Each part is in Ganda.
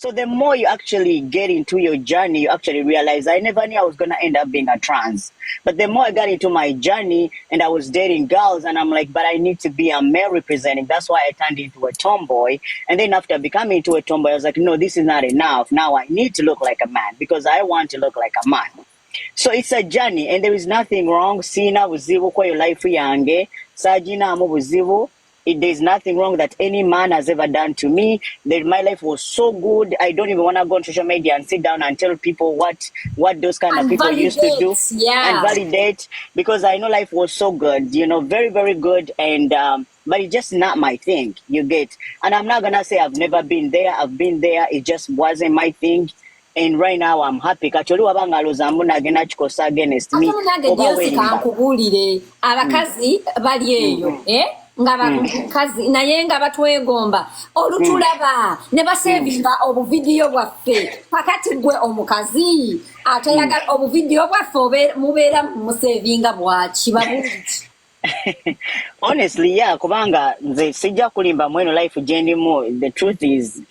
So the more you actually get into your journey, you actually realize I never knew I was going to end up being a trans. But the more I got into my journey and I was dating girls and I'm like, but I need to be a male representing. That's why I turned into a tomboy. And then after becoming into a tomboy, I was like, no, this is not enough. Now I need to look like a man because I want to look like a man. So it's a journey and there is nothing wrong. Sina buzibu kwa your life yange. Sajina amu buzibu. There's nothing wrong that any man has ever done to me. My life was so good. I don't even want to go on social media and sit down and tell people what those kind of people used to do and validate, because I know life was so good, you know, very, very good. And but it's just not my thing, you get. And I'm not gonna say I've never been there. I've been there. It just wasn't my thing. And right now I'm happy. Kacholi wabangalo zambu nagena chikosa against me. Abakazi bali eyo, ngabakazi naye nga batwegomba olutulaba ne basevinga obuvidiyo bwaffe pakati gwe omukazi ate yaga obuvidiyo bwaffe mubeera musevinga bwaki babuliki. Honestly, yeah, kubanga nze sijja kulimba mweno life jendimu. The truth is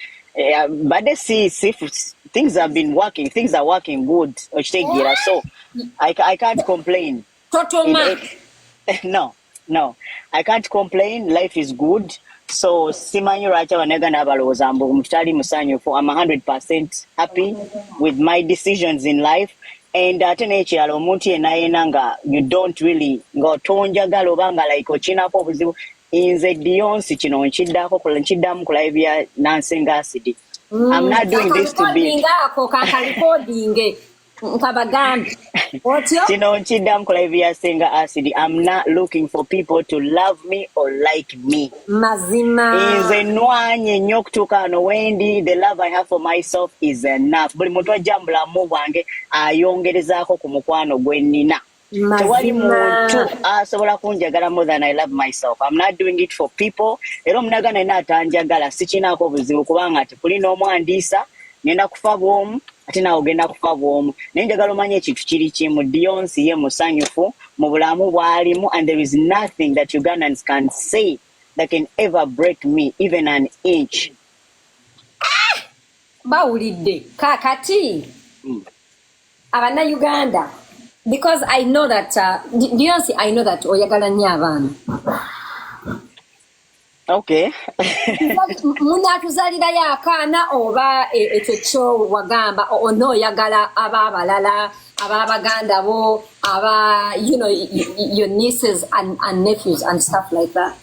but they see things have been working, things are working good. So I can't complain. No, I can't complain. Life is good. So simanyi racha wanega na baloza mbu mutali musanyo for I'm 100% happy with my decisions in life. And atene ekyalo omuntu yenayena nga you don't really go tonjagala obanga like ochinako obuzibu inze Deyonce kino nkiddako nkiddamu ku live ya Senga Accid. I'm not doing this to be I'm not looking for people to love me or like me. The love I have for myself is enough. Buli muntu ajambula mu bwange ayongerezaako ku mukwano gwe nnina. Tewali muntu asobola kunjagala more than I love myself. I'm not doing it for people. Era omunagana ina atanjagala sikinaako obuzibu kubanga ati kulina omwandiisa ngenda kufa bwomu ate nawe ogenda kufa bwomu. Naye njagala omanye ekintu kiri kimu, Deyonce ye musanyufu mu bulamu bw'alimu, and there is nothing that Ugandans can say that can ever break me even an inch. Bawulidde kakati abana Uganda, because I know that Deyonce, I know that oyagala nnyo abaana. Okay. Munatuzalirayo akaana oba ekyo kyo wagamba onooyagala ab'abalala ab'abaganda bo aba your nieces and nephews and stuff like that?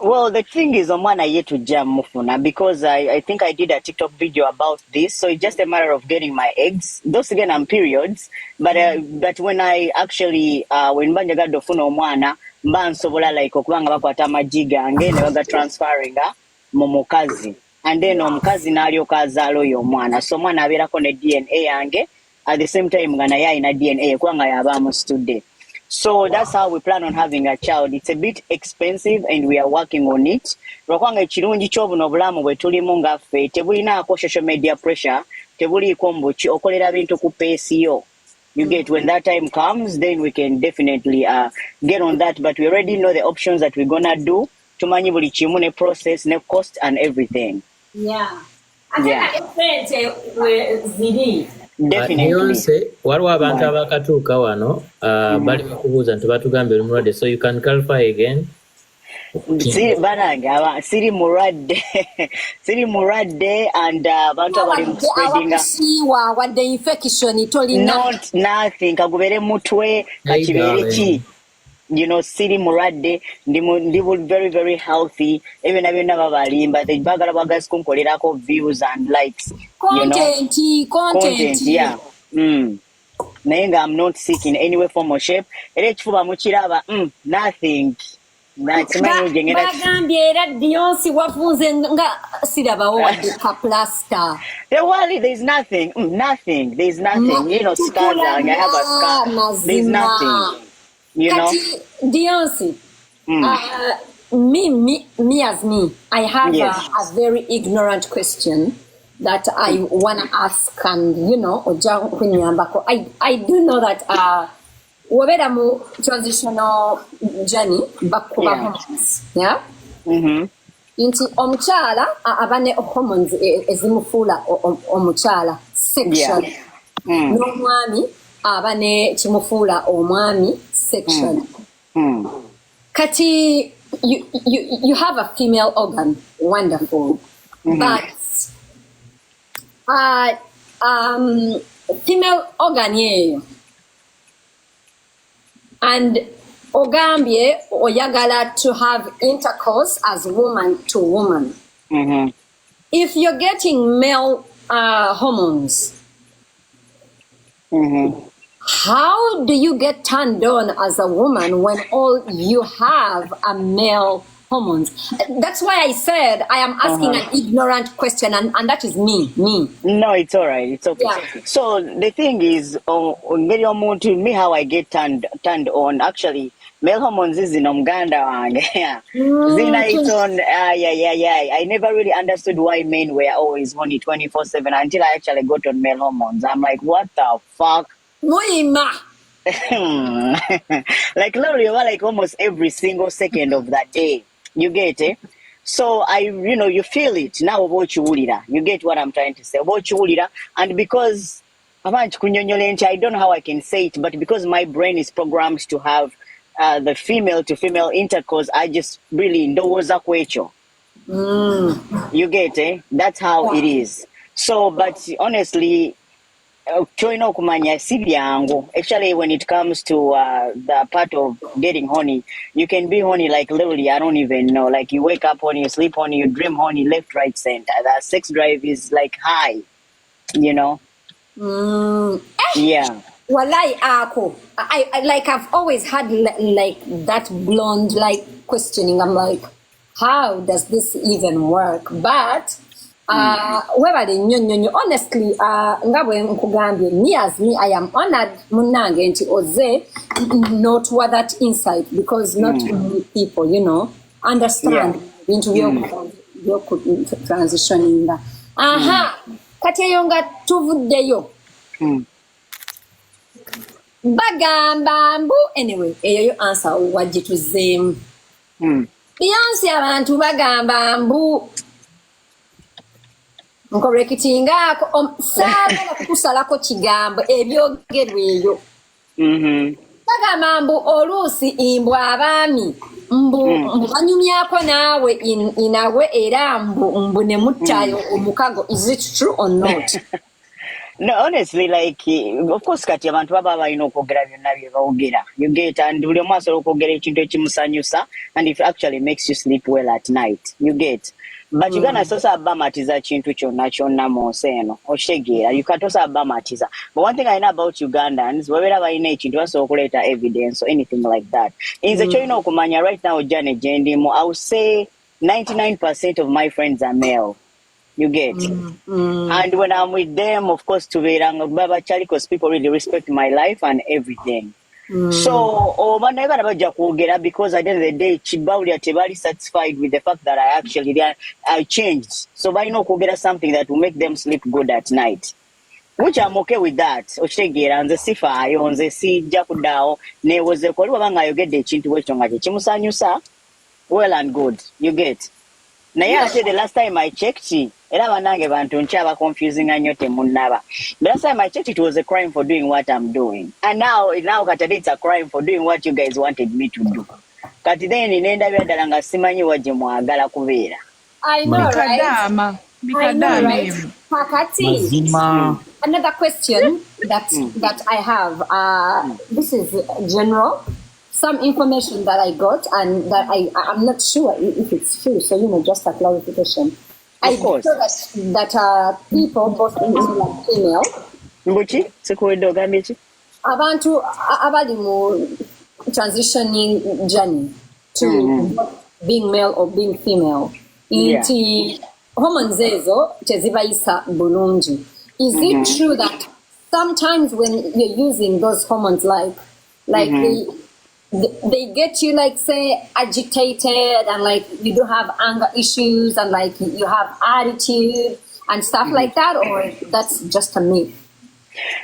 Well, the thing is, omwana yetu mufuna, because I think I did a TikTok video about this. So it's just a matter of getting my eggs. Those again, I'm periods. But when I actually, when banjaga dofuna omwana, mba nsobola like okubanga bakwata amagi gange ne baga transferringa mu mukazi. And then omukazi n'alyoka azaala oyo omwana. So omwana abeerako ne DNA yange. At the same time, nga naye alina DNA kubanga yabaamu studde. So that's how we plan on having a child. It's a bit expensive and we are working on it. Lwakwanga ekirungi ky'obuno obulamu bwe tulimu ngaffe tebulinaako social media pressure, tebuliiko mbuki okolera bintu ku peesi yo. You get, when that time comes, then we can definitely get on that. But we already know the options that we're gonna do. Tumanyi buli kimu ne process, ne cost and everything. Yeah. Ziri. Deyonce, waliwo abantu abakatuuka wano bali bakubuuza nti batugambye mulwadde, so you can clarify again. Siri mulwadde and abantu abali spreading wadde infection tolina not nothing kagubere mutwe kakibere ki. Siri mulwadde ndi very, very healthy. Even abena babalimba bagala bagazi kunkolerako views and likes. Content, yeah. Naye nga I'm not sick in any way, form or shape. Era ekifuba mukiraba nothing. Bagambye era Deyonce wafunze nga sirabawo wadde ka plaster. There's nothing. There's nothing. Scars. I have a scar. There's nothing. Deyonce, me as me, I have a very ignorant question that I want to ask, and I do know that wabera mu transitional journey back to hormones, yeah. nti omukyala aba ne hormones ezimufuula omukyala sexual. N'omwami aba ne kimufuula omwami sexual. Kati you have a female organ, wonderful, but female organ yeyo and ogambye oyagala to have intercourse as woman to woman. If you're getting male hormones, how do you get turned on as a woman when all you have are male hormones? That's why I said I am asking an ignorant question, and that is me. No, it's all right. It's okay. Yeah. So the thing is, to me, how I get turned on, actually, male hormones is in Omganda. Zina, it's on. I never really understood why men were always horny 24/7 until I actually got on male hormones. I'm like, what the fuck? Muima. Like literally, like almost every single second of that day. You get it? So you feel it now about you. You get what I'm trying to say about you. And because I don't know how I can say it, but because my brain is programmed to have the female to female intercourse, I just really ndowoza kwecho. You get it? That's how it is. So, but honestly, actually, when it comes to the part of getting horny, you can be horny like literally, I don't even know. Like you wake up horny, you sleep horny, you dream horny, left, right, center. The sex drive is like high, you know? Yeah. Walai ako. I've always had like that blonde like questioning. I'm like, how does this even work? But honestly, me as me, I am honored munange nti oze not what that insight, because not many people, understand into your transitioning. Kati yonga tuvuddeyo. Bagamba mbu anyway, eyo answer wajituzeemu. Deyonce abantu bagamba mbu nkorekitingako saagala kukusalako kigambo ebyogerwa eyo. Bagamba mbu oluusi imbwa abaami mbu banyumyako naawe inawe era mbu ne muttayo omukago. Is it true or not? No, honestly, like, of course, kati abantu baba balina okwogera byonna bye boogera. You get, and buli omu asobola okwogera ekintu ekimusanyusa, and it actually makes you sleep well at night. You get. But you gonna also abamatiza chintu kyonna monse eno oshegeera. You can't also abamatiza. But one thing I know about Ugandans, wabera balina ekintu basobola okuleeta evidence or anything like that. Nze kyolina okumanya right now Jane Jendimu, I would say 99% of my friends are male. You get. And when I'm with them, of course, because people really respect my life and everything. So, because at the end of the day, Chibaulia satisfied with the fact that I changed. So, by something that will make them sleep good at night. Which I'm okay with that. Oshegira and the Sifa, on the sea, Jakudao, ne was the Kolwanga, you get the chintu Chimusanyusa. Well and good. You get. Now, I said the last time I checked, era banange bantu nkyaba confusing anyo temunnaba. The last time I checked, it was a crime for doing what I'm doing. And now kati it's a crime for doing what you guys wanted me to do. Kati then nenda byadala nga simanyi waje mwagala kubeera. I know, right? I know, right? Pakati. Another question that I have, this is general. Some information that I got and that I'm not sure if it's true, so just a clarification. Of course. That people, both male and female, abantu abali mu transitioning journey to being male or being female, inti hormones ezo tezibayisa bulungi. Is it true that sometimes when you're using those hormones, like they get you, like, say, agitated, and like you do have anger issues, and like you have attitude and stuff like that, or that's just a myth?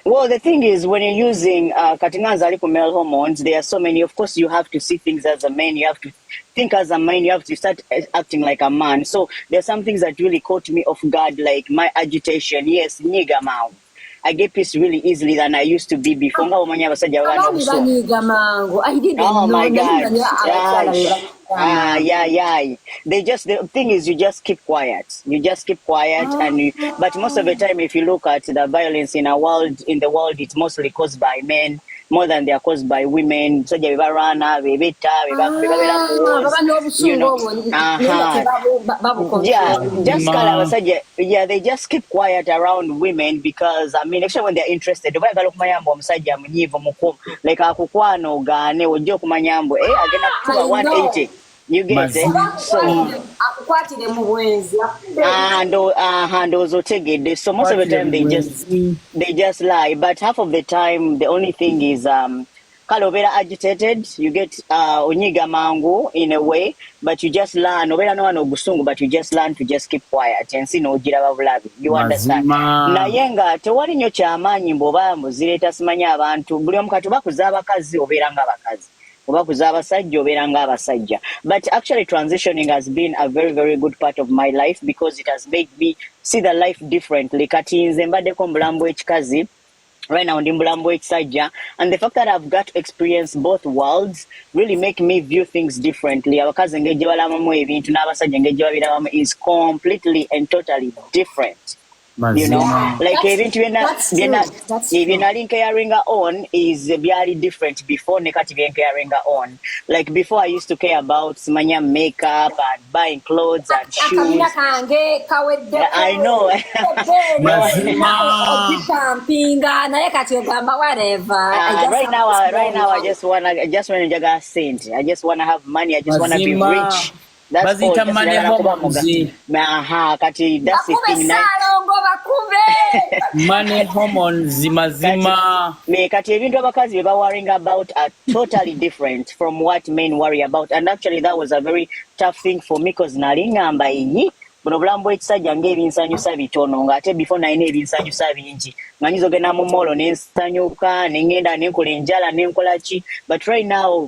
Well, the thing is, when you're using katinganza male hormones, there are so many. Of course, you have to see things as a man. You have to think as a man. You have to start acting like a man. So there are some things that really caught me off guard, like my agitation. Yes, nigga mouth. I get pissed really easily than I used to be before. Nga omanya abasajja baba Abaami n'obusungu. banyiiga mangu. I didn't Oh know. my God. Abakyala be banyiiga mangu. Yeah. The thing is, you just keep quiet. You just keep quiet, but most of the time, if you look at the violence in the world, it's mostly caused by men more than they are caused by women. So they rana, Baba n'obusungu obwo babukontrola. Yeah, just they just keep quiet around women because I mean, actually when they're interested, bayagala okumayamba omusajja munyiivu mukumu like akukwana ogaane ojja okumanyambo agenda kukuba 180. You get it? So akukwatire mu bwenzi. So most of the time they just lie, but half of the time the only thing is kale obeera agitated, you get onyiga mangu in a way, but you just learn obeera n'owana ogusungu, but you just learn to just keep quiet and see n'ogiraba bulabi. You understand? Naye nga tewali nnyo kyamaanyi mbw'oba muzireeta simanyi abantu buli omu kati bakuza abakazi obeera ng'abakazi. But actually transitioning has been a very, very good part of my life because it has made me see the life differently. Kati nze mbaddeko mulambo ekikazi, right now ndi mulambo ekisajja, and the fact that I've got to experience both worlds really make me view things differently. Abakazi engeri gye balabamu ebintu n'abasajja engeri gye babirabamu is completely and totally different. You know, like ebintu byena caring on is very different before nekati caring on. Like before I used to care about smanya makeup and buying clothes and shoes. I know. Right now I just wanna saint. I just wanna have money. I just wanna be rich. That's all. Money hormones. Kati that's the thing. Money hormones mazima. Kati ebintu abakazi bye worrying about are totally different from what men worry about, and actually that was a very tough thing for me because nalingamba iyi buno bulambo ekisajja ng'ebinsanyusa bitono ng'ate before nalina ebinsanyusa bingi nga nyiza ogenda mu molo nensanyuka nengenda nenkola enjala nenkola ki, but right now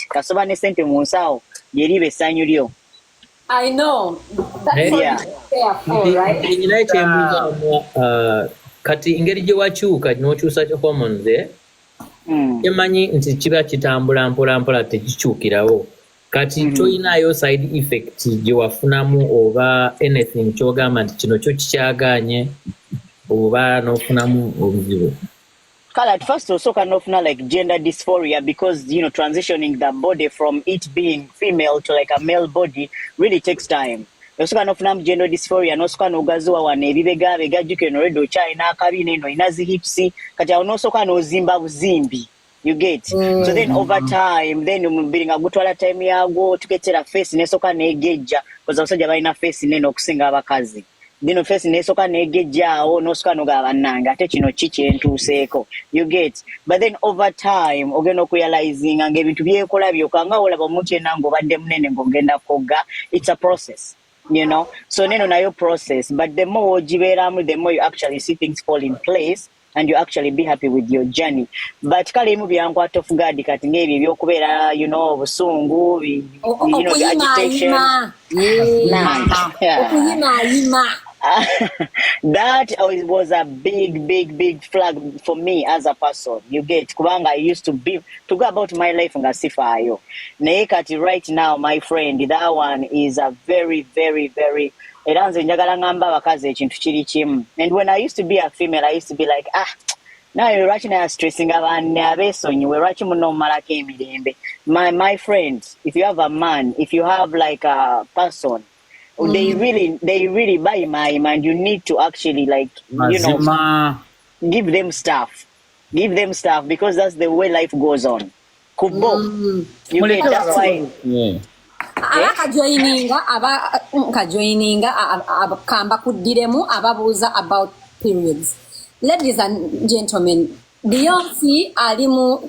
kasoba ne sente mu nsawo lyeriba essanyu lyo. I know. That's right? Kati ingeri gye wakyuka n'okyusa hormones emanyi nti kiba kitambula mpola tekikyukirawo. Kati toyinayo side effect gye wafunamu oba anything kyogamba nti kino kyo kikyagaanye oba n'ofunamu obuzibu? At first also kind of not like gender dysphoria because transitioning the body from it being female to like a male body really takes time. Also kind of gender dysphoria no skan ogazuwa wane ebibega begajjuke no redo china akabine no inazi hipsi kati also kind of zimba buzimbi. You get so then over time then umubinga gutwala time yago tuketera face nesoka negeja because abasajja balina face nene okusinga abakazi. Dino face nesoka negejjaawo nosoka nogabannanga ate kino kikyentuuseeko. You get, but then over time ogenda okurealizing nga ebintu byekola byokanga olaba omuntu yenna ng'obadde munene ng'ogenda kogga. It's a process, so neno nayo process, but the more ogibeeramu the more you actually see things fall in place and you actually be happy with your journey. But kale mu byankwata off guard kati ng'ebyo ebyokubeera obusungu the agitation that was a big flag for me as a person. You get, kubanga I used to go about my life nga sifaayo. Naye kati right now, my friend, that one is a very era nze njagala ngamba abakazi ekintu kiri kimu. And when I used to be a female, I used to be like, naye lwaki naye stressing abanne abeesonyiwe lwaki muno omumalako emirembe. My friend, if you have a man, if you have like a person, they really buy my mind. You need to actually give them stuff because that's the way life goes on. Kubo, you get that's why. Kajoininga kamba kudiremu ababuuza about periods. Ladies and gentlemen, Deyonce alimu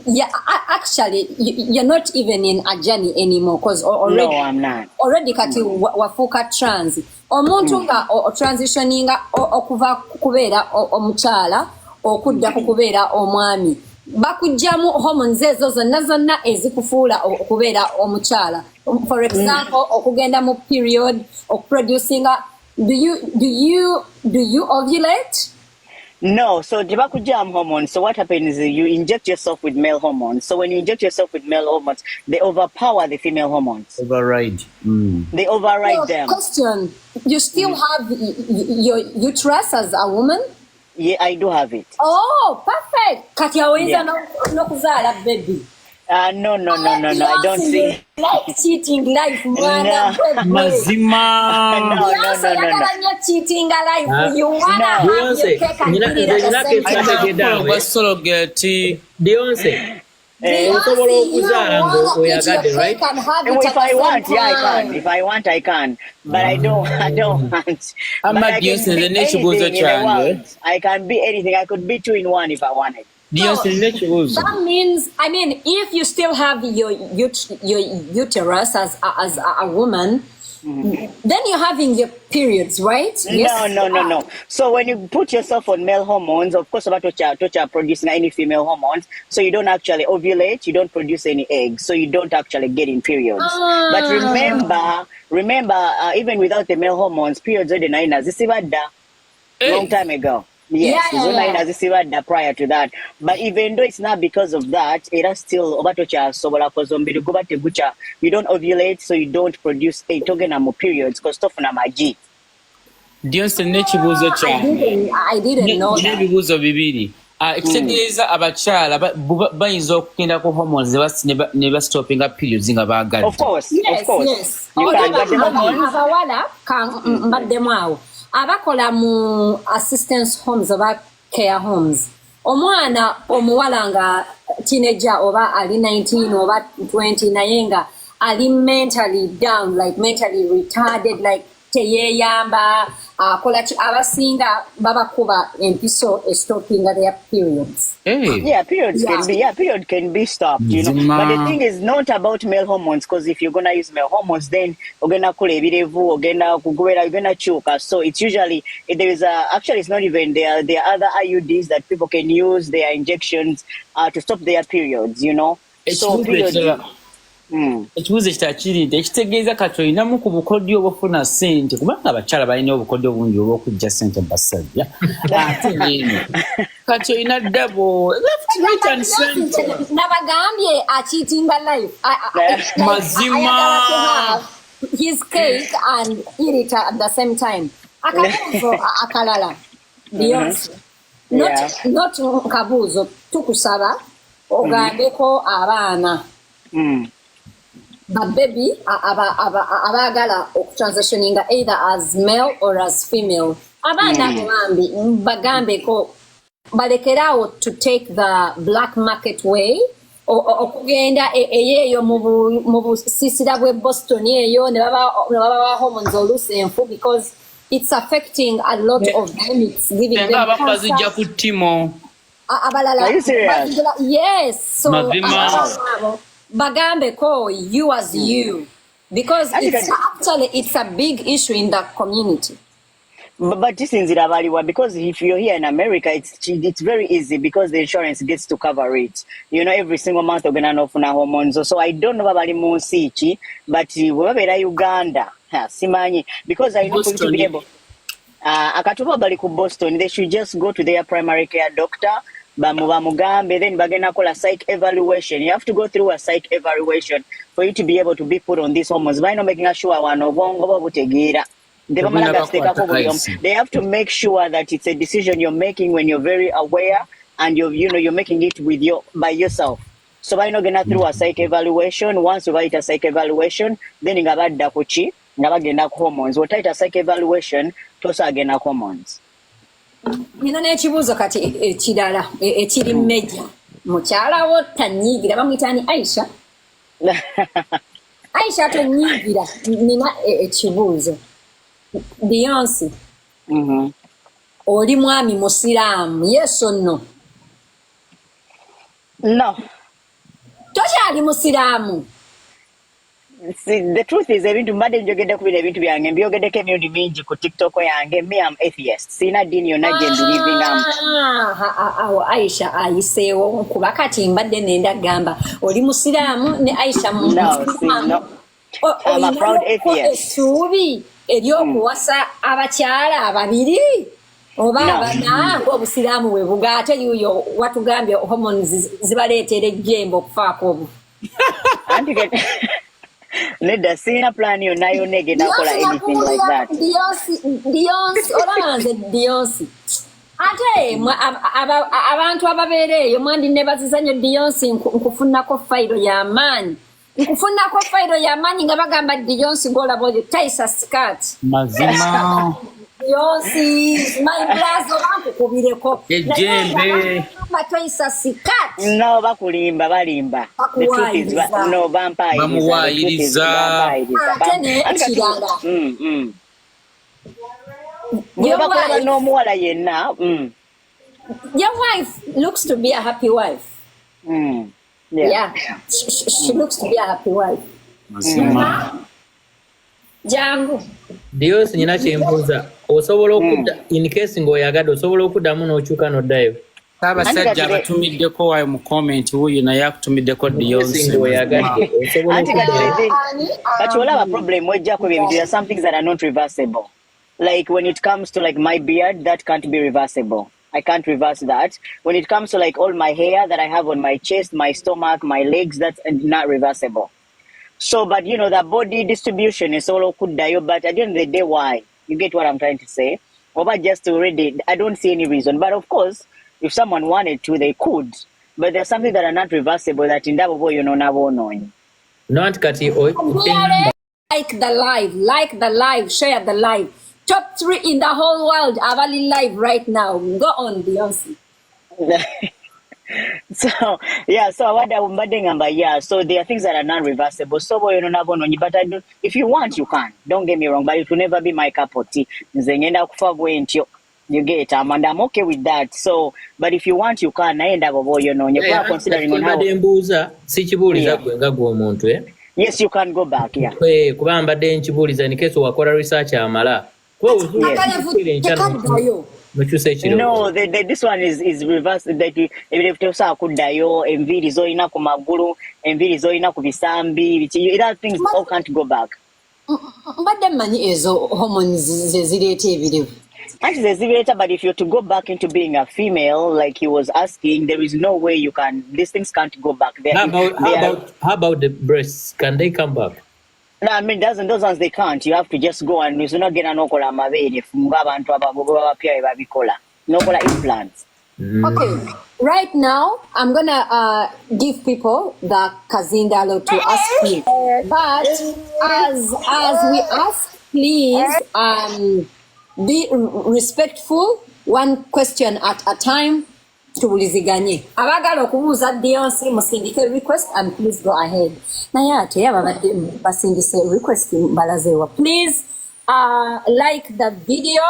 actually you're not even in a journey anymore because already no, I'm not. Already kati wafuka trans omuntu nga transitioninga okuva kubeera omukyala okudda ku kubeera omwami bakujjamu hormones ezo zonna ezikufuula okubeera omukyala. For example, okugenda mu period, producing do you ovulate? No, so Dibakujam hormones. So what happens is you inject yourself with male hormones. So when you inject yourself with male hormones, they overpower the female hormones. Override. They override them. Question: you still have your uterus as a woman? Yeah, I do have it. Oh, perfect. Kati aweza no kuzala baby. No. I don't see. Like cheating life, mwana. Mazima. No. Cheating life. You wanna have your cake and eat it at the same time. Surrogate. Deyonce. Osobola okuzaala ng'oyagadde, right? If I want, yeah, I can. If I want, I can. But I don't want. I'm not Deyonce, the next was a child. I can be anything. I could be 2 in 1 if I wanted. That means, I mean, if you still have your uterus as a woman, then you're having your periods, right? Yes? No. So when you put yourself on male hormones, of course, about to producing any female hormones, so you don't actually ovulate, you don't produce any eggs, so you don't actually get in periods. But remember, even without the male hormones, periods are the long time ago. Yes, yeah. Prior to that. But even though it's not because of that, it is still you don't ovulate, so you don't produce a togenamo periods because stuff na maji. Deyonce nekibuuzo kyange. I didn't know that. Ebibuuzo bibiri. Ekitegeeza abakyala bayinza okugenda ku hormones ne bastopinga periods nga baagala. Of course. You can get them abawala mbaddemu awo. Abakola mu assistance homes oba care homes. Omwana omuwala nga teenager oba ali 19 oba 20 naye nga ali mentally down, like mentally retarded, like teyeyamba, akola abasinga babakuba empiso stopping their periods. Yeah, period can be stopped, you know. But the thing is not about male hormones, because if you're gonna use male hormones, then you're gonna choke. So it's usually there is actually it's not even there are other IUDs that people can use, their injections to stop their periods, you know. So periods. Ekibuuzo kitakiri nti ekitegeeza kati olinamu ku bukodyo obufuna ssente kubanga abakyala balina obukodyo bungi obw'okujja ssente basajja ate neeno kati olina double left right and center nabagambye acheatinga life mazima his cake and eat it at the same time akabuuzo akalala Deyonce not kabuuzo tukusaba ogambeko abaana but baby abagala transitioning either as male or as female abana bagambe ko balekerawo to take the black market way okugenda eyeyo mu busisira bwe Boston eyo ne baba hormones olusenfu because it's affecting a lot of them. It's giving them abakazijja ku timo abalala. Are you serious? Yes, so bagambe ko you as you, because it's a big issue in the community. But this is because if you're here in America, it's very easy because the insurance gets to cover it. You know, every single month we're gonna know for hormones. So I don't know about Monsichi, but we're Uganda, Simani, because I know to be able. Akatuba bali ku Boston, they should just go to their primary care doctor. Bamugambe, then bagena call a psych evaluation. You have to go through a psych evaluation for you to be able to be put on these hormones. By not making sure they have to make sure that it's a decision you're making when you're very aware and you're making it by yourself. So by not gonna through a psych evaluation. Once you write a psych evaluation, then you have dakuchi, nabagena hormones. What type of psych evaluation? Tosa agena hormones. Nina n'ekibuuzo kati ekirala ekiri mmejja mukyala wo tanyiigira bamuyitani Aisha tonyiigira nina ekibuuzo Deyonce oli mwami musiraamu yes or no? No. Tokyali musiraamu? See, the truth is ebintu mbadde njogedde ku bino ebintu byange mbyogeddeko emirundi mingi ku TikTok yange. Me, I'm atheist. Sina dini yonna gye believing awo Aisha ayiseewo kuba kati mbadde nenda gamba oli musiraamu ne Aisha No. I'm a proud atheist. Essuubi ery'okuwasa abakyala ababiri oba abana ng'obusiraamu bwe buga ate yuyo watugambye hormones zibaleetera ejjembe okufaako obu. Nedda sina plan yonna yonna egenda kukola anything like that. Deyonce olanze Deyonce ate abantu ababeera eyo mwandi ne baziza nnyo Deyonce nkufunako fayiro y'amaanyi nga bagamba Deyonce ng'olaba oyo tayisa skirt mazima Deyonce my blazo bankukubireko ejjembe tayisa skirt No, balimba. The truth is, no, vampire. bamuwaayiriza ate n'ekirala n'omuwala yenna. your wife looks to be a happy wife. Yeah. She looks to be a happy wife. mazima Jangu. Deyonce nyina kyembuuza osobola okudda in case ng'oyagadde osobola okuddamu n'okyuka n'oddayo. Saabasajja abatumiddeko waayo mu comment wuuyo naye akutumiddeko Deyonce ng'oyagadde osobola okuddayo. But you have a problem with Jacob. There are some things that are not reversible. Like when it comes to like my beard, that can't be reversible. I can't reverse that. When it comes to like all my hair that I have on my chest, my stomach, my legs, that's not reversible. So, but you know, the body distribution is all could die. But at the end of the day, why? You get what I'm trying to say? Or but just already, I don't see any reason. But of course, if someone wanted to, they could. But there's something that are not reversible that in that way, you know, never knowing. Not kati Like the live, share the live. Top 3 in the whole world are only live right now. Go on, Deyonce. So I wonder, so there are things that are not reversible. So you know, but I do, if you want, you can. Don't get me wrong, but it will never be my cup of tea. You get and I'm okay with that. So, but if you want, you can. I end up, you know, you're considering on how. Yes, you can go back. Yeah. Kuba mbadde nkibuuliza in case wakola research amala. No, this one is reverse. That if you say kudayo, enviri zoina ku magulu, enviri zoina ku bisambi, other things all can't go back. Mbadde mmanyi ezo hormones zezireeta ebiriwo. Actually, but if you're to go back into being a female, like he was asking, there is no way you can. These things can't go back. How about the breasts? Can they come back? No, I mean, those ones they can't. You have to just go and you not get an okola mabere from abantu ababapia babikola. Nokola implants. Okay, right now I'm gonna give people the Kazindalo to ask you, but as we ask, please be respectful. One question at a time. Tubuliziganye abagala okubuuza Deyonce musindike request and please go ahead naye ate ababadde basindise request mbalazeewa please like the video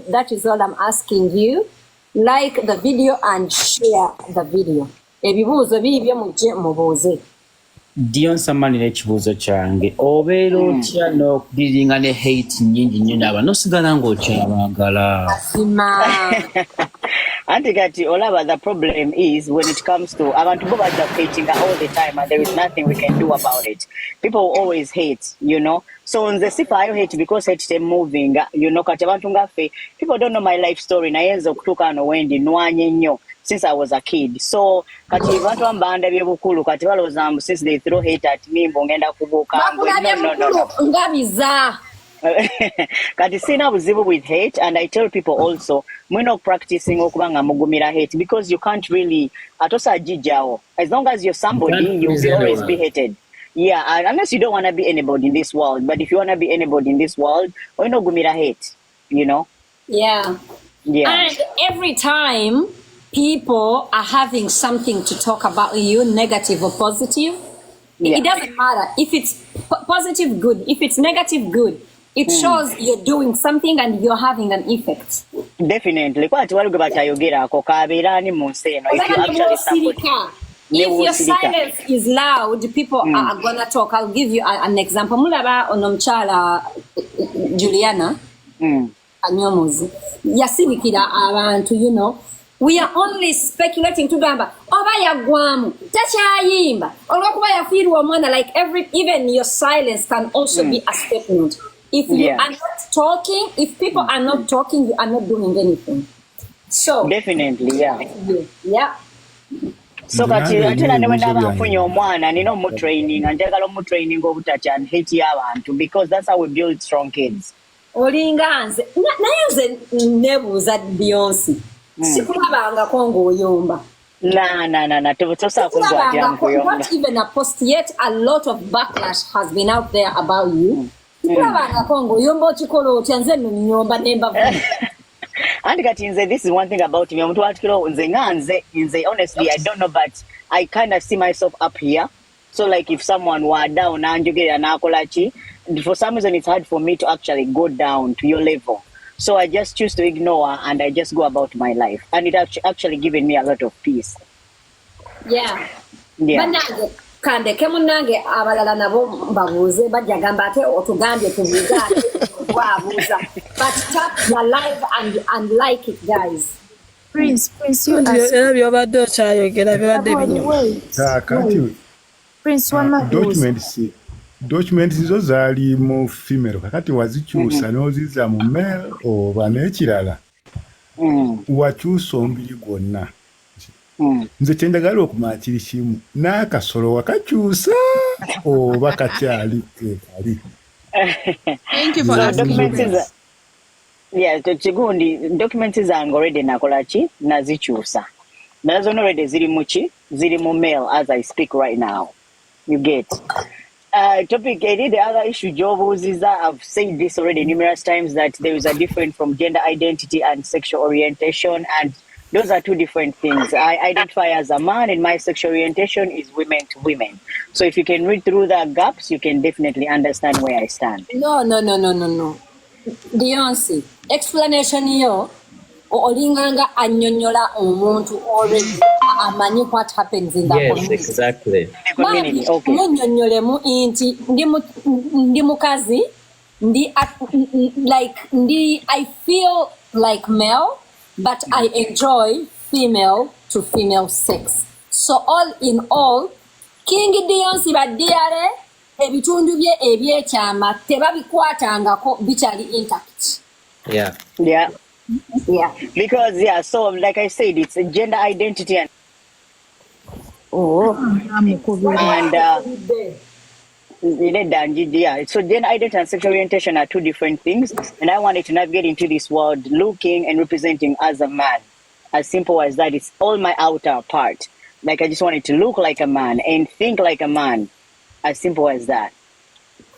that is all I'm asking you. Like the video and share the video. Ebibuuzo bibyo mujje mubuuze. Deyonce amalira ekibuuzo kyange obeera otya n'okudiringa ne hate nyingi nnyo n'aba nosigala ng'okyabagala. Antigati Olava, the problem is when it comes to abantu bo baja hating all the time and there is nothing we can do about it. People always hate, you know. So on the sifa I hate because hate them moving, you know, kati abantu ngafe. People don't know my life story. Nayenza okutuuka no wendi nwanye nnyo since I was a kid. So kati abantu ambanda byebukulu kati balowooza since they throw hate at me mbongenda kubuuka. No. Ngabiza. Kati sina buzibu with hate, and I tell people also we're not practicing okubanga mugumira hate because you can't really atosa jijao. As long as you're somebody, you will always be hated. Yeah, unless you don't want to be anybody in this world. But if you want to be anybody in this world, we're not gumira hate, you know? Yeah. And every time people are having something to talk about you, negative or positive, it doesn't matter. If it's positive, good. If it's negative, good. It shows you're doing something and you're having an effect. Definitely. Kwati waluga batayogera ako kabeera ni mu nsi eno. If you actually somebody. If your silence is loud, people are gonna talk. I'll give you an example. Mulaba onomchala Juliana Anyomuzi. Yasibikira abantu, you know. We are only speculating to gamba. Oba yagwamu, tachayimba. Olokuba yafiru omwana, like even your silence can also be a statement. If you are not talking, if people are not talking, you are not doing anything. So definitely, yeah. So kati ate nane wendaba nfunye omwana nina omutraining njagala omutraining obutacha and hate y'abantu because that's how we build strong kids. Olinga nze naye nze nebuuza Deyonce sikulabangako ng'oyomba. Na tosa kugwatya nkuyomba. Not even a post yet. A lot of backlash has been out there about you. Sikulabangako ng'oyomba okikola otya nze nnyomba nemba. And this is one thing about me. Honestly, I don't know, but I kind of see myself up here. So, like, if someone were down, for some reason, it's hard for me to actually go down to your level. So I just choose to ignore and I just go about my life. And it actually given me a lot of peace. Yeah. Kande kemunange abalala nabo babuze bajagamba ate otugambye tubuza wabuza but tap your live and like it guys. Prince you byobadde okyayogera byobadde binyo kati Prince wama documents zo zaali mu female kakati wazikyusa n'oziza mu male oba n'ekirala wakyusa omubiri gwonna. Nze kyendagala okumaakiri kimu n'akasolo wakakyusa oba kakyali kali. Thank you for asking. Documents zange already nakolaki nazikyusa nazo already ziri mu mail as I speak right now. You get topic the other issue Jobuziza, I've said this already numerous times that there is a difference from gender identity and sexual orientation, and those are two different things. I identify as a man and my sexual orientation is women to women. So if you can read through the gaps, you can definitely understand where I stand. No. Deyonce, explanation yo olinganga anyonyola omuntu already amanyi what happens in the community. Yes, exactly. Okay. Munyonyolemu inti ndi mukazi I feel like male but I enjoy female to female sex. So all in all, King Deyonce badiare ebitundu bye ebyekyama tebabikwatangako bikyali intact. Yeah. Because so like I said, it's a gender identity and so gender identity and sexual orientation are two different things, and I wanted to navigate into this world looking and representing as a man. As simple as that. It's all my outer part. Like I just wanted to look like a man and think like a man. As simple as that.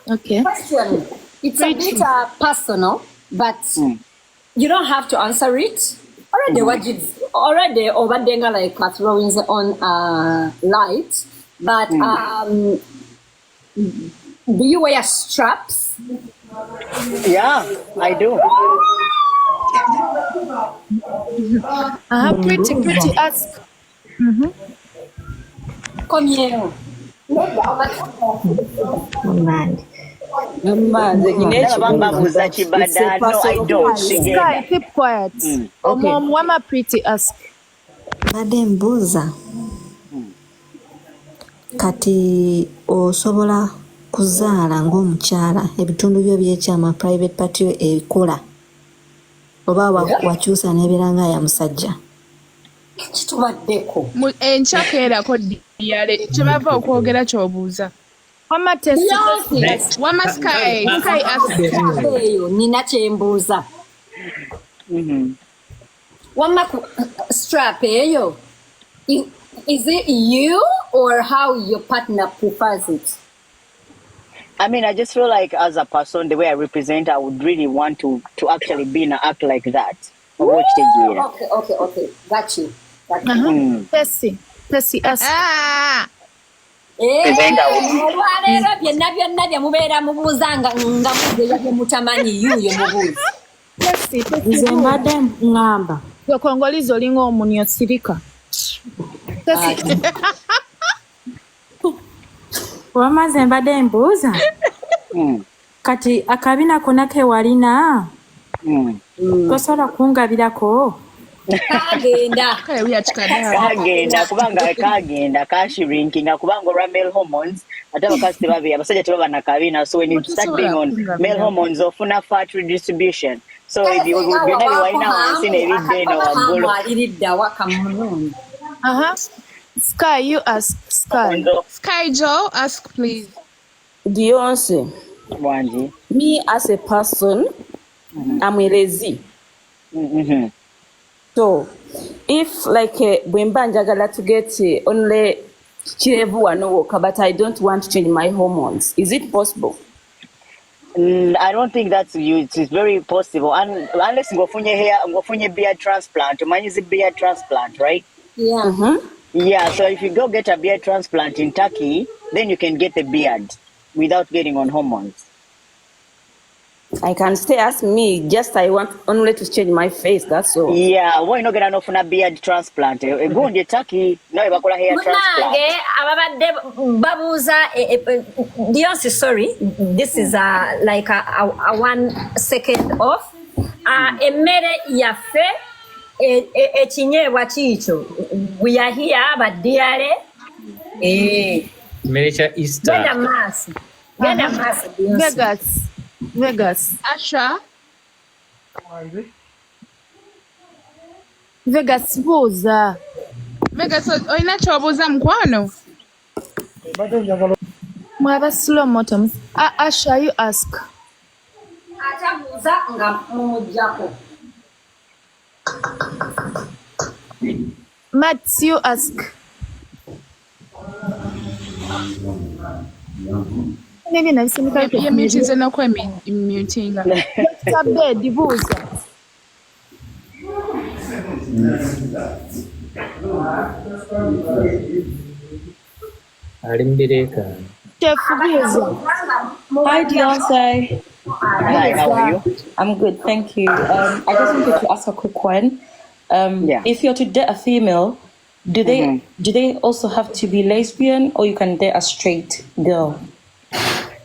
Okay. Question. It's a bit personal, but you don't have to answer it. Already overdenga like throwing on light, but do you wear straps? Yeah, I do. Pretty ask. Come here. Sky, keep quiet. Mom, wama pretty ask. Madam Buza. Kati osobola kuzaala ng'omukyala ebitundu byo byekyama private party ekola oba wakyusa n'ebeeranga ya musajja. Kitubaddeko. Enchakeerako yale kyebava okwogera ky'obuuza. Wama test. Wama Sky ask. Nina kyembuuza. Wama strap eyo. Is it you or how your partner prefers it? I mean, I just feel like as a person, the way I represent, I would really want to actually be in an act like that. Okay. Got you. Tessie, ask. Olwaleero byonna bye mubeera mubuuzanga nga mubeera mutamanyi yuuyo mubuuzi. Nze mbadde ngamba. Gwe Kongolizo olinga omunyo sirika. Wamaze mbadde mbuuza. Kati akabina konna ke walina. Tosobola kungabirako. Kagenda kubanga kagenda kashrinkinga kubanga olwa male hormones ate abakazi tebabi abasajja tebaba na kabina, so when you start being on male hormones ofuna fat redistribution, so byonna byewalina wansi nebidde eno waggulu. Sky, you ask. Sky Joe, ask please. Deyonce, Wanji. me as a person, I'm a lazy. So, if like bwemba njagala to get only kirevu wanowoka, but I don't want to change my hormones, is it possible? I don't think that's you. It is very possible, unless ngofunye beard transplant. Mine is a beard transplant, right? Yeah. Yeah. So if you go get a beard transplant in Turkey, then you can get the beard without getting on hormones. I can stay as me, just I want only to change my face, that's all. Yeah, why not get enough a beard transplant? Go in Turkey, no, bakola hair transplant. Ababadde babuuza Deyonce, sorry, this is like a 1 second off. Emmere yaffe ekinyeebwa kiikyo, we are here baddiyale. Mmere kya Easter. Genda maaso Deyonce. Vegas. Asha. Vegas buuza. Vegas oyina kyobuuza mukwano? Mwaba slow moto. Asha, you ask. Atabuuza nga mumuggyako. Matt, you ask. Maybe nabisimika ye mutinze nokwemutinga tabbe dibuuza. Ali mbireka. Chef buuza. Hi Deyonce. Hi, how are you? I'm good, thank you. I just wanted to ask a quick one. If you're to date a female, do they also have to be lesbian, or you can date a straight girl?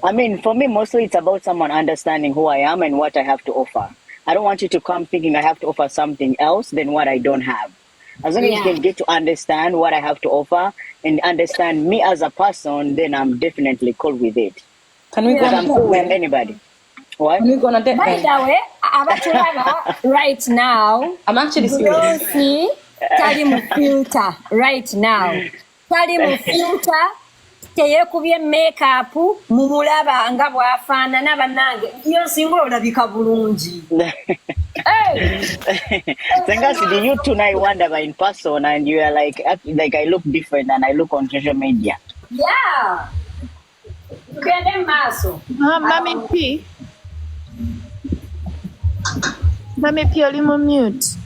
I mean, for me, mostly it's about someone understanding who I am and what I have to offer. I don't want you to come thinking I have to offer something else than what I don't have. As long as you can get to understand what I have to offer and understand me as a person, then I'm definitely cool with it. Can we go on I'm cool with anybody. What? Can we go on a date? By the way, abatulaba right now. I'm actually serious. Deyonce tali mu filter right now. Tali mu filter. Teyekubye makeup mumulaba nga bwafaanana bannange. Deyonce nga olabika bulungi. Senga, do you tonight wonder in person and you are like I look different than I look on social media? Yeah. Tugende maaso. Mami P. Mami P, oli mu mute.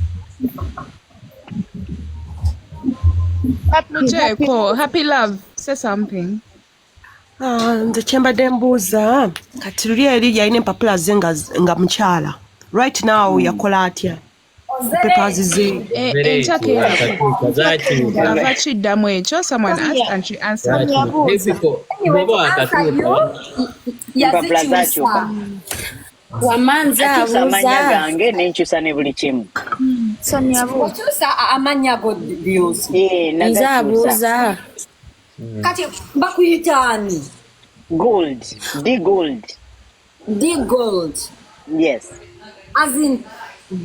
Happy love, say something. Nze kyembadde mbuuza kati luli eri yalina empapula ze nga mukyala right now yakola atya papers ze Ava kiddamu ekyo, someone asked and she answered. Yazikyusa. Wamanza amanya gange nenkyusa ne buli kimu. Okyusa amanya go Deyonce. nze abuuza. Kati bakuyitaani. Gold. D gold. Yes. As in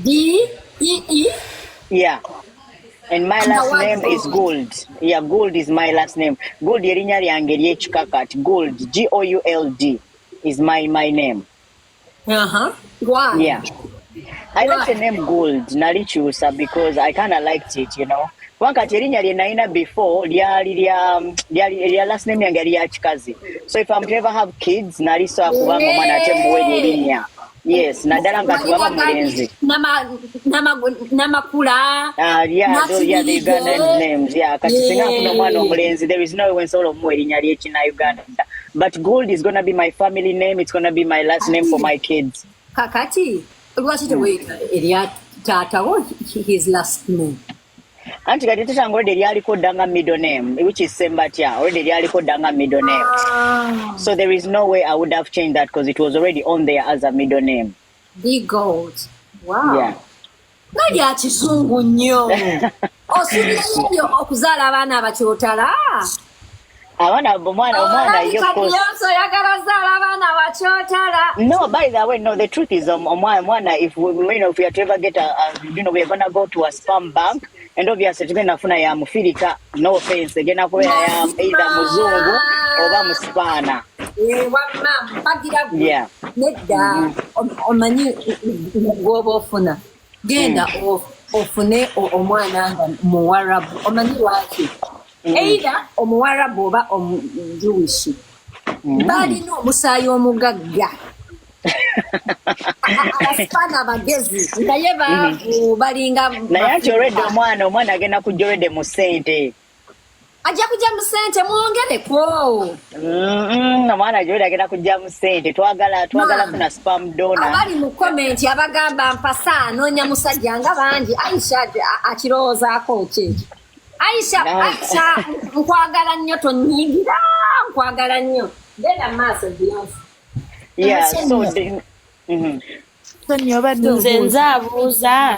D-E-E? Yeah. And my last name is Gold. Yeah, Gold is my last name. Gold yerinya lyange ly'ekikakati. Gold. G-O-U-L-D is my name. Why? Yeah. I like the name Gold. Nalikyusa because I kind of liked it, you know. Wankati erinnya lye nalina before lya last name yange yali ya kikazi. So if I'm to ever have kids, nalisobola kubanga omwana ate muwe erinnya. Yes, naddala nga tubaba mulenzi. Namakula. Yeah, the Ugandan names. Yeah, kati singa nfuna omwana omulenzi, there is no way when nsobola omuwa erinnya ly'ekina Uganda. But Gold is going to be my family name. It's going to be my last name for my kids. Kakati, lwaki teweyita erya taatawo his last name? Anti kati tata already lyaliko danga middle name, which is Sembatya. Already lyaliko danga middle name. So there is no way I would have changed that because it was already on there as a middle name. Big gold. Wow. Yeah. Nali akizungu nnyo. Osuubirayo okuzaala abaana abakyotala. Omwana yo No, by the way, no, the truth is mwana, if we are to ever get we are gonna go to a spam bank and obviously tugenda ya mufirika, no offense, egenda kubeera ya either muzungu oba muspana. Yeah. Nedda omanyi gwoba ofuna genda ofune omwana nga muwarabu omanyi lwaki either omuwarabu oba omujewish balina omusaayi omugagga abaspana bagezi naye balinga naye anti already omwana agenda kujja already mu ssente ajja kujja mu ssente mwongereko omwana already agenda kujja mu ssente twagala funa spam donor abali mu comment abagamba mpasa anoonya musajja nga bangi Aisha akirowoozaako ki Aisha nkwagala nnyo tonyigira nkwagala nnyo genda maaso Deyonce. Yeah, so nze nzaabuuza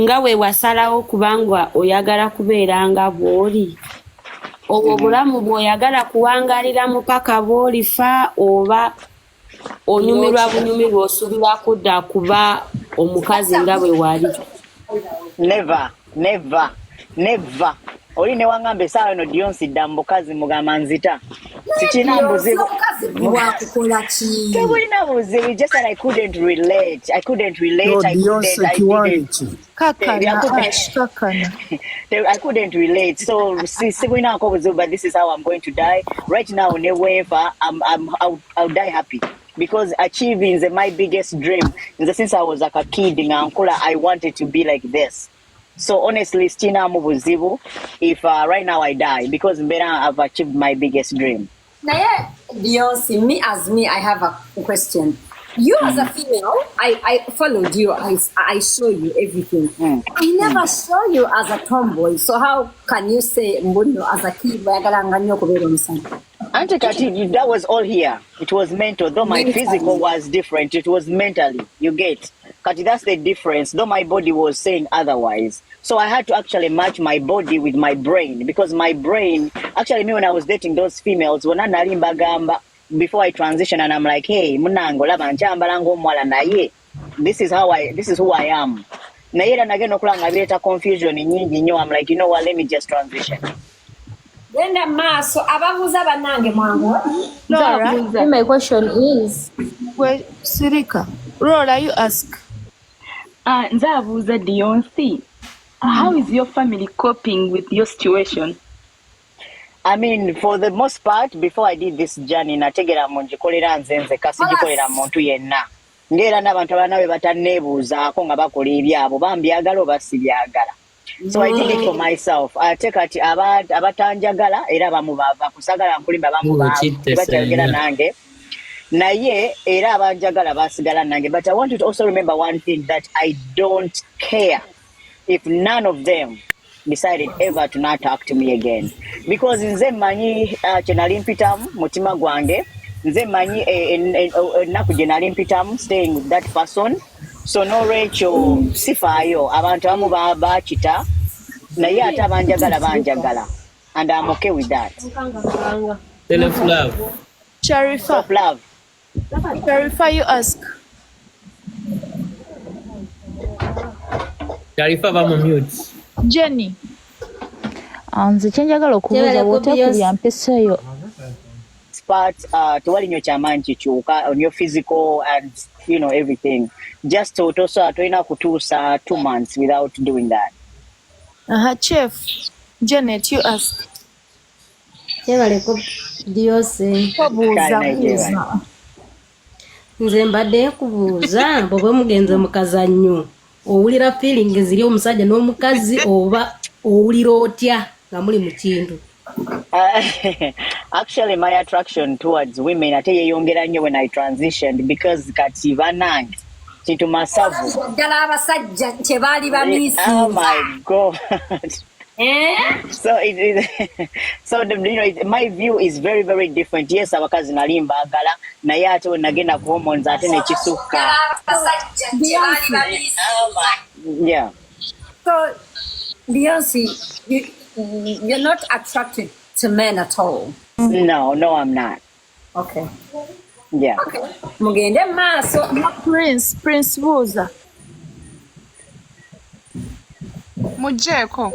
nga bwe wasalawo kubanga oyagala kubeera nga bw'oli obwo obulamu bw'oyagala kuwangalira mupaka bw'olifa oba onyumirwa bunyumirwa osuubira kudda kuba omukazi nga bwe wali? Never. Oli ne wangamba essaawa eno Deyonce dda mukazi mugamba nzita. Sikina mbuzibu. Wakukola ki? Tebulina buzibu, just that I couldn't relate. I couldn't. I couldn't relate. So sibulina ko buzibu, but this is how I'm going to die. Right now, never. I'll die happy. Because achieving is my biggest dream. Since I was like a kid in Ankula, I wanted to be like this. So honestly, Stina Mubuzibu, if right now I die, because I've achieved my biggest dream. Now, Deyonce, me, I have a question. You as a female, I followed you. I saw you everything. I never saw you as a tomboy. So how can you say Mbuno as a kid? Auntie Kati, that was all here. It was mental. Though my physical was different, it was mentally. You get? Kati, that's the difference. Though my body was saying otherwise. So I had to actually match my body with my brain. Because my brain, actually me when I was dating those females, when before I transition and I'm like, hey, this is who I am. Confusion in I'm like, you know what, let me just transition. My question is, Sirika, Rola, you ask. Nzabuuza Deyonce, how is your family coping with your situation? I mean, for the most part, before I did this journey, nategera munjikolera nzenze kasi jikolera muntu yenna. Ngera n'abantu abanawe bataneebuuzaako nga bakola ebyabo bambyagala oba sibyagala. So I did it for myself. Ate kati abatanjagala era bamubava kusagala nkulimba bamubava bakyagera nange. Naye era abanjagala basigala nange. But I want you to also remember one thing, that I don't care if none of them decided ever to not talk to me again. Because nze manyi chenali mpitamu mutima gwange, nze manyi naku jenali mpitamu staying with that person. So no Rachel sifayo abantu amu bachita naye ate abanjagala banjagala, and I'm okay with that. Self love. Sharifa. Self love. Sharifa, you ask. Sharifa va mu mute. Jenny. Nze kyenjagala okubuuza bw'oteekubya mpisa eyo. But tewali nnyo kyamaanyi kikyuka on your physical and everything. Just to tolina kutuusa 2 months without doing that. Chef Janet, you ask. Kyebaleko Deyonce. Buuza. Nze mbadde nkubuuza bw'oba mugenze mu kazannyo owulira feeling ziri omusajja n'omukazi oba owulira otya nga muli mu kintu? Actually, my attraction towards women ate yeyongera nnyo when I transitioned, because kati banange Kintu masavu. Ddala abasajja kye baali Oh bamiisinga. my God. So my view is very, very different. Yes, abakazi nali mbagala naye ate we nagenda ku hormones ate ne kisukka. Yeah. So Deyonce, you're not attracted to men at all. No, I'm not. Okay. Yeah. Okay. Mugende maaso. Prince buuza. Mujjeeko.